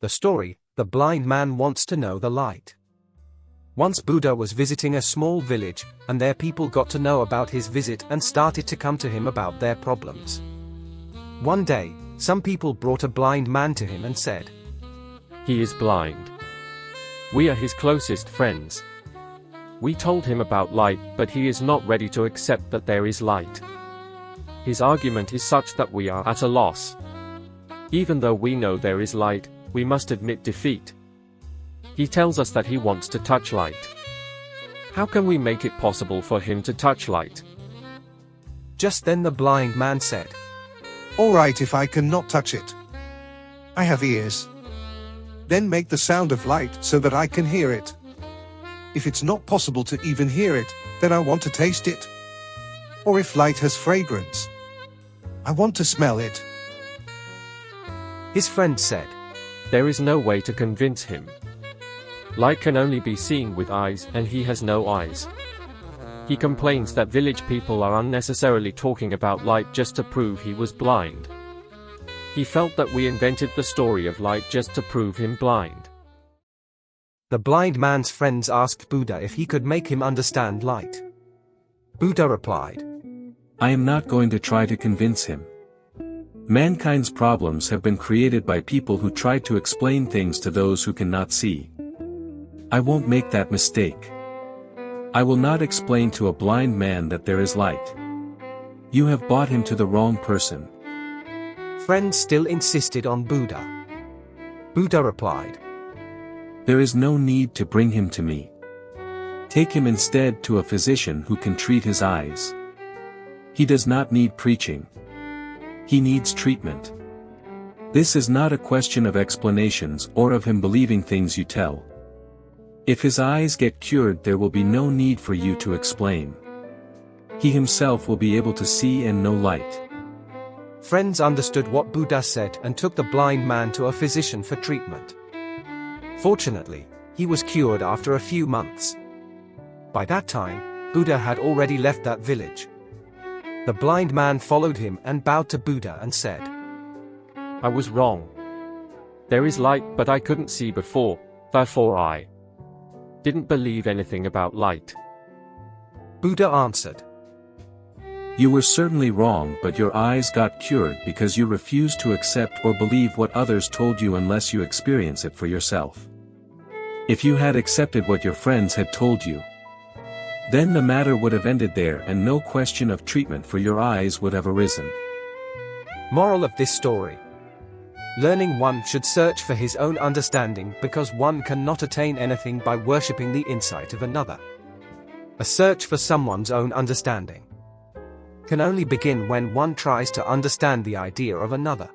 The story, The Blind Man Wants to Know the Light. Once Buddha was visiting a small village, and their people got to know about his visit and started to come to him about their problems. One day, some people brought a blind man to him and said, "He is blind. We are his closest friends. We told him about light, but he is not ready to accept that there is light. His argument is such that we are at a loss. Even though we know there is light, we must admit defeat. He tells us that he wants to touch light. How can we make it possible for him to touch light?" Just then the blind man said, "All right, if I cannot touch it. I have ears. Then make the sound of light so that I can hear it. If it's not possible to even hear it, then I want to taste it. Or if light has fragrance, I want to smell it." His friend said, There is no way to convince him. Light can only be seen with eyes, and he has no eyes. He complains that village people are unnecessarily talking about light just to prove he was blind. He felt that we invented the story of light just to prove him blind. The blind man's friends asked Buddha if he could make him understand light. Buddha replied, "I am not going to try to convince him. Mankind's problems have been created by people who try to explain things to those who cannot see. I won't make that mistake. I will not explain to a blind man that there is light. You have brought him to the wrong person." Friends still insisted on Buddha. Buddha replied, "There is no need to bring him to me. Take him instead to a physician who can treat his eyes. He does not need preaching. He needs treatment. This is not a question of explanations or of him believing things you tell. If his eyes get cured, there will be no need for you to explain. He himself will be able to see and know light." Friends understood what Buddha said and took the blind man to a physician for treatment. Fortunately, he was cured after a few months. By that time, Buddha had already left that village. The blind man followed him and bowed to Buddha and said, I was wrong. There is light, but I couldn't see before, therefore I didn't believe anything about light. Buddha answered, "You were certainly wrong, but your eyes got cured because you refused to accept or believe what others told you unless you experience it for yourself. If you had accepted what your friends had told you, then the matter would have ended there and no question of treatment for your eyes would have arisen." Moral of this story: learning one should search for his own understanding because one cannot attain anything by worshipping the insight of another. A search for someone's own understanding can only begin when one tries to understand the idea of another.